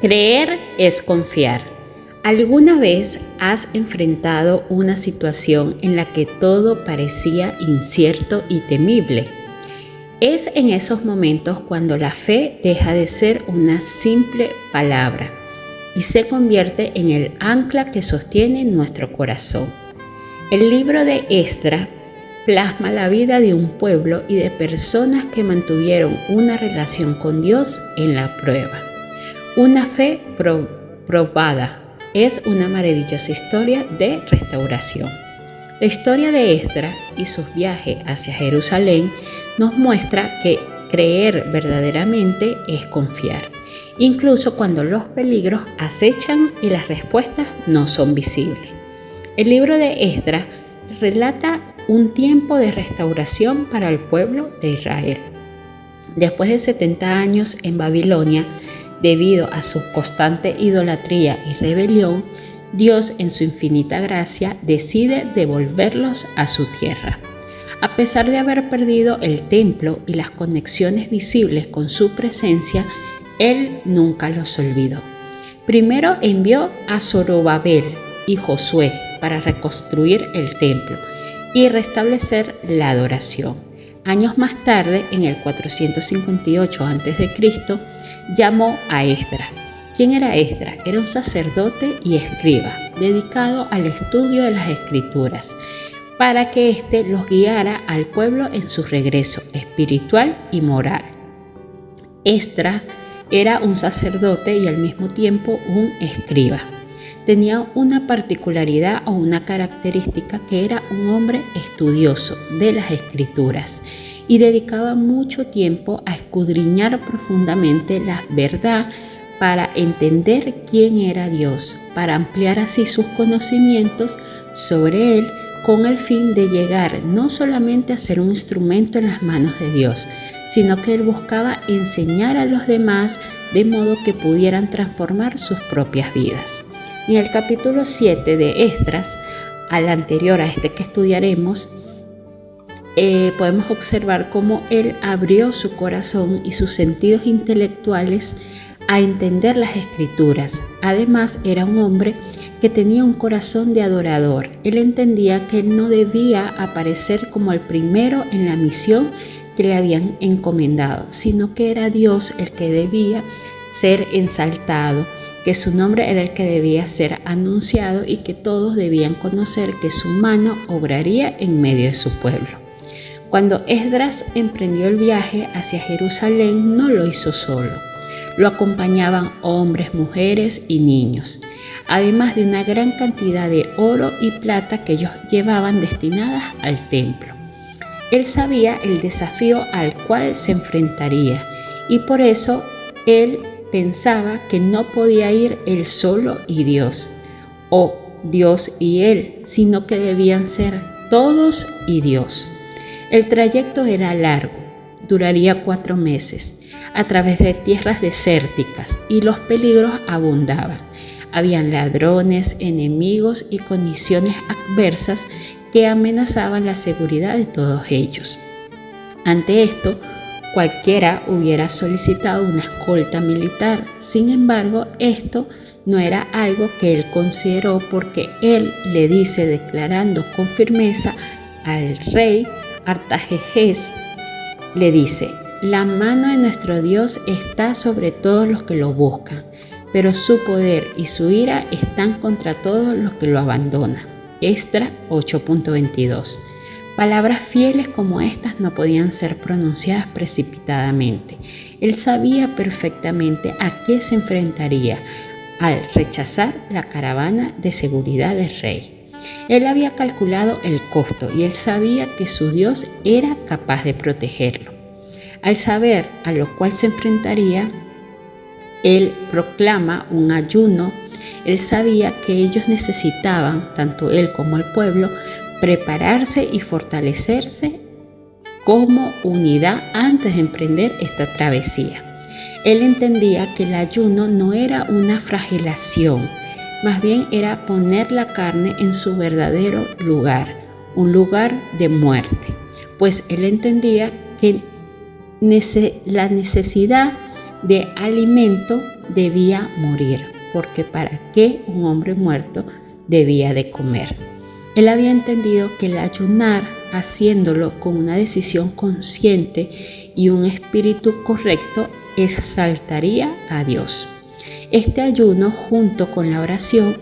Creer es confiar. ¿Alguna vez has enfrentado una situación en la que todo parecía incierto y temible? Es en esos momentos cuando la fe deja de ser una simple palabra y se convierte en el ancla que sostiene nuestro corazón. El libro de Esdras plasma la vida de un pueblo y de personas que mantuvieron una relación con Dios en la prueba. Una fe probada es una maravillosa historia de restauración. La historia de Esdras y sus viajes hacia Jerusalén nos muestra que creer verdaderamente es confiar, incluso cuando los peligros acechan y las respuestas no son visibles. El libro de Esdras relata un tiempo de restauración para el pueblo de Israel. Después de 70 años en Babilonia, debido a su constante idolatría y rebelión, Dios en su infinita gracia decide devolverlos a su tierra. A pesar de haber perdido el templo y las conexiones visibles con su presencia, Él nunca los olvidó. Primero envió a Zorobabel y Josué para reconstruir el templo y restablecer la adoración. Años más tarde, en el 458 a.C., llamó a Esdras. ¿Quién era Esdras? Era un sacerdote y escriba, dedicado al estudio de las Escrituras, para que éste los guiara al pueblo en su regreso espiritual y moral. Esdras era un sacerdote y al mismo tiempo un escriba. Tenía una particularidad o una característica que era un hombre estudioso de las Escrituras y dedicaba mucho tiempo a escudriñar profundamente la verdad para entender quién era Dios, para ampliar así sus conocimientos sobre Él con el fin de llegar no solamente a ser un instrumento en las manos de Dios, sino que Él buscaba enseñar a los demás de modo que pudieran transformar sus propias vidas. En el capítulo 7 de Esdras, al anterior a este que estudiaremos, podemos observar cómo él abrió su corazón y sus sentidos intelectuales a entender las Escrituras. Además, era un hombre que tenía un corazón de adorador. Él entendía que él no debía aparecer como el primero en la misión que le habían encomendado, sino que era Dios el que debía ser exaltado, que su nombre era el que debía ser anunciado y que todos debían conocer que su mano obraría en medio de su pueblo. Cuando Esdras emprendió el viaje hacia Jerusalén, no lo hizo solo. Lo acompañaban hombres, mujeres y niños, además de una gran cantidad de oro y plata que ellos llevaban destinadas al templo. Él sabía el desafío al cual se enfrentaría y por eso él pensaba que no podía ir él solo y Dios, o Dios y él, sino que debían ser todos y Dios. El trayecto era largo, duraría 4 meses, a través de tierras desérticas y los peligros abundaban. Habían ladrones, enemigos y condiciones adversas que amenazaban la seguridad de todos ellos. Ante esto, cualquiera hubiera solicitado una escolta militar. Sin embargo, esto no era algo que él consideró porque él le dice, declarando con firmeza al rey Artajerjes, le dice: la mano de nuestro Dios está sobre todos los que lo buscan, pero su poder y su ira están contra todos los que lo abandonan. Esdras 8.22. Palabras fieles como estas no podían ser pronunciadas precipitadamente. Él sabía perfectamente a qué se enfrentaría al rechazar la caravana de seguridad del rey. Él había calculado el costo y él sabía que su Dios era capaz de protegerlo. Al saber a lo cual se enfrentaría, él proclama un ayuno. Él sabía que ellos necesitaban, tanto él como el pueblo, prepararse y fortalecerse como unidad antes de emprender esta travesía. Él entendía que el ayuno no era una flagelación, más bien era poner la carne en su verdadero lugar, un lugar de muerte, pues él entendía que la necesidad de alimento debía morir, porque ¿para qué un hombre muerto debía de comer? Él había entendido que el ayunar, haciéndolo con una decisión consciente y un espíritu correcto, exaltaría a Dios. Este ayuno, junto con la oración,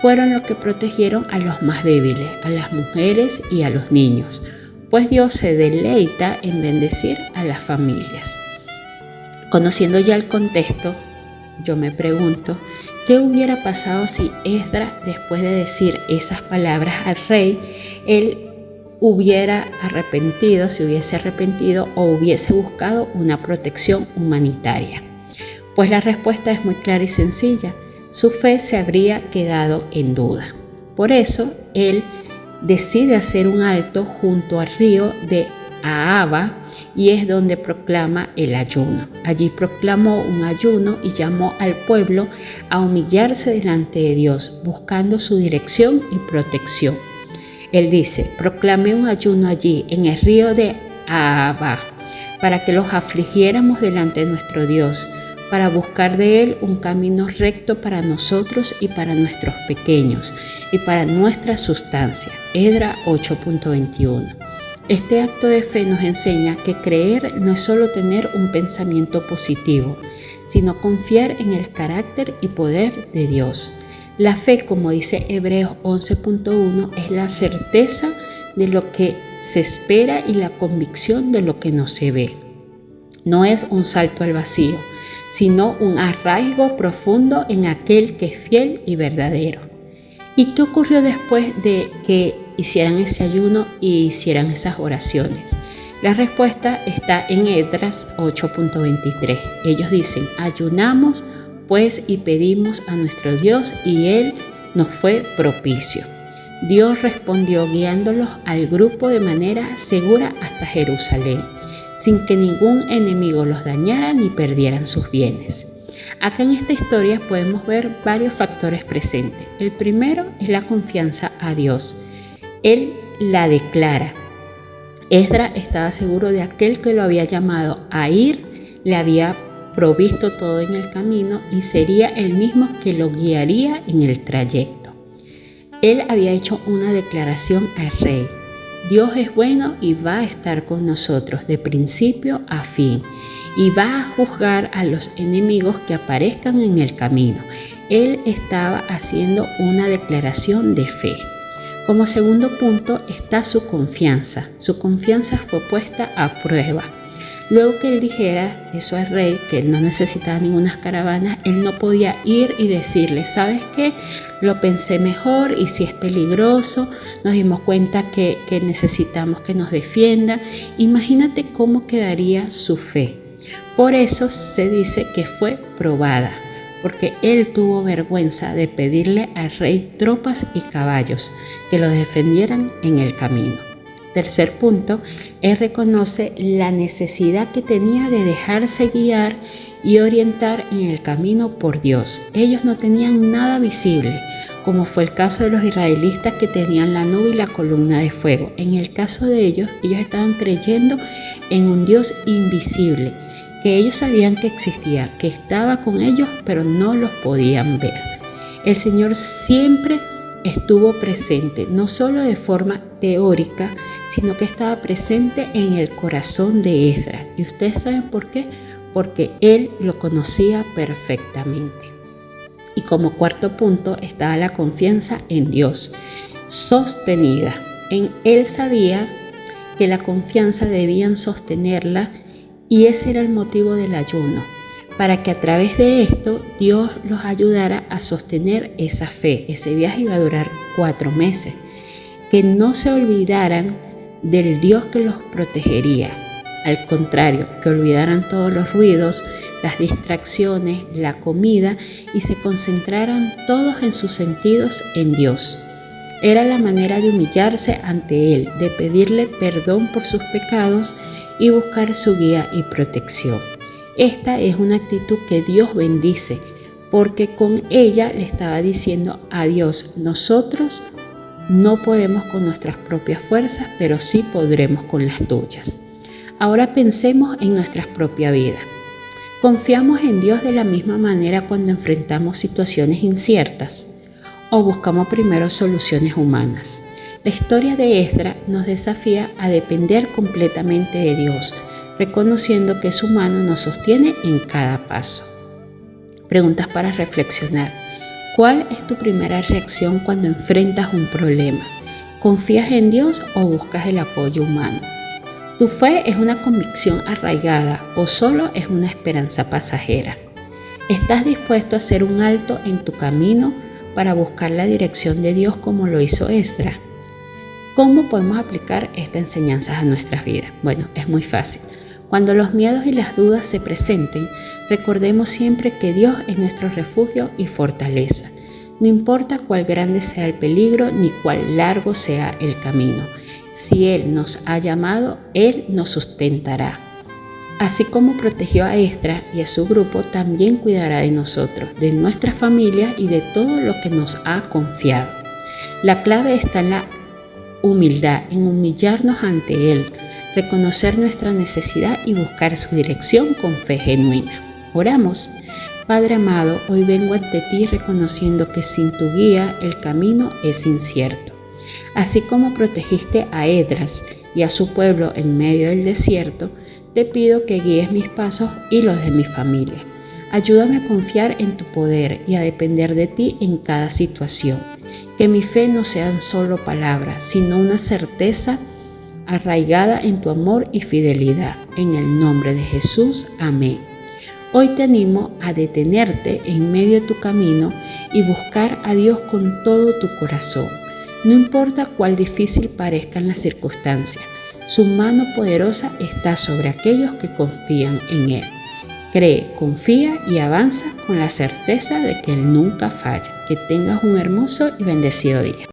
fueron los que protegieron a los más débiles, a las mujeres y a los niños, pues Dios se deleita en bendecir a las familias. Conociendo ya el contexto, yo me pregunto, ¿qué hubiera pasado si Esdras, después de decir esas palabras al rey, él hubiera arrepentido, se hubiese arrepentido o hubiese buscado una protección humanitaria? Pues la respuesta es muy clara y sencilla. Su fe se habría quedado en duda. Por eso, él decide hacer un alto junto al río de Ahava y es donde proclama el ayuno. Allí proclamó un ayuno y llamó al pueblo a humillarse delante de Dios, buscando su dirección y protección. Él dice, proclamé un ayuno allí en el río de Ahava para que los afligiéramos delante de nuestro Dios, para buscar de Él un camino recto para nosotros y para nuestros pequeños y para nuestra sustancia. Esdras 8.21. Este acto de fe nos enseña que creer no es solo tener un pensamiento positivo, sino confiar en el carácter y poder de Dios. La fe, como dice Hebreos 11.1, es la certeza de lo que se espera y la convicción de lo que no se ve. No es un salto al vacío, sino un arraigo profundo en aquel que es fiel y verdadero. ¿Y qué ocurrió después de que hicieran ese ayuno y hicieran esas oraciones? La respuesta está en Esdras 8.23. Ellos dicen, ayunamos pues y pedimos a nuestro Dios y Él nos fue propicio. Dios respondió guiándolos al grupo de manera segura hasta Jerusalén, sin que ningún enemigo los dañara ni perdieran sus bienes. Acá en esta historia podemos ver varios factores presentes. El primero es la confianza a Dios. Él la declara. Esdras estaba seguro de aquel que lo había llamado a ir, le había provisto todo en el camino y sería el mismo que lo guiaría en el trayecto. Él había hecho una declaración al rey. Dios es bueno y va a estar con nosotros de principio a fin y va a juzgar a los enemigos que aparezcan en el camino. Él estaba haciendo una declaración de fe. Como segundo punto está su confianza. Su confianza fue puesta a prueba. Luego que él dijera eso al rey, que él no necesitaba ninguna caravana, él no podía ir y decirle, ¿sabes qué? Lo pensé mejor y si es peligroso, nos dimos cuenta que necesitamos que nos defienda. Imagínate cómo quedaría su fe. Por eso se dice que fue probada, porque él tuvo vergüenza de pedirle al rey tropas y caballos que lo defendieran en el camino. Tercer punto, él reconoce la necesidad que tenía de dejarse guiar y orientar en el camino por Dios. Ellos no tenían nada visible, como fue el caso de los israelitas que tenían la nube y la columna de fuego. En el caso de ellos estaban creyendo en un Dios invisible, que ellos sabían que existía, que estaba con ellos, pero no los podían ver. El Señor siempre estuvo presente, no solo de forma teórica, sino que estaba presente en el corazón de Esdras. ¿Y ustedes saben por qué? Porque él lo conocía perfectamente. Y como cuarto punto estaba la confianza en Dios, sostenida. Él sabía que la confianza debían sostenerla y ese era el motivo del ayuno, para que a través de esto Dios los ayudara a sostener esa fe. Ese viaje iba a durar 4 meses. Que no se olvidaran del Dios que los protegería. Al contrario, que olvidaran todos los ruidos, las distracciones, la comida y se concentraran todos en sus sentidos en Dios. Era la manera de humillarse ante Él, de pedirle perdón por sus pecados y buscar su guía y protección. Esta es una actitud que Dios bendice, porque con ella le estaba diciendo a Dios, nosotros no podemos con nuestras propias fuerzas, pero sí podremos con las tuyas. Ahora pensemos en nuestra propia vida. ¿Confiamos en Dios de la misma manera cuando enfrentamos situaciones inciertas? ¿O buscamos primero soluciones humanas? La historia de Esdras nos desafía a depender completamente de Dios, reconociendo que su mano nos sostiene en cada paso. Preguntas para reflexionar. ¿Cuál es tu primera reacción cuando enfrentas un problema? ¿Confías en Dios o buscas el apoyo humano? ¿Tu fe es una convicción arraigada o solo es una esperanza pasajera? ¿Estás dispuesto a hacer un alto en tu camino para buscar la dirección de Dios como lo hizo Esdras? ¿Cómo podemos aplicar estas enseñanzas a nuestras vidas? Bueno, es muy fácil. Cuando los miedos y las dudas se presenten, recordemos siempre que Dios es nuestro refugio y fortaleza. No importa cuál grande sea el peligro ni cuál largo sea el camino. Si Él nos ha llamado, Él nos sustentará. Así como protegió a Esdras y a su grupo, también cuidará de nosotros, de nuestra familia y de todo lo que nos ha confiado. La clave está en la humildad, en humillarnos ante Él, reconocer nuestra necesidad y buscar su dirección con fe genuina. Oramos. Padre amado, hoy vengo ante ti reconociendo que sin tu guía el camino es incierto. Así como protegiste a Esdras y a su pueblo en medio del desierto, te pido que guíes mis pasos y los de mi familia. Ayúdame a confiar en tu poder y a depender de ti en cada situación. Que mi fe no sean solo palabras, sino una certeza arraigada en tu amor y fidelidad. En el nombre de Jesús, amén. Hoy te animo a detenerte en medio de tu camino y buscar a Dios con todo tu corazón. No importa cuál difícil parezcan las circunstancias, su mano poderosa está sobre aquellos que confían en Él. Cree, confía y avanza con la certeza de que Él nunca falla. Que tengas un hermoso y bendecido día.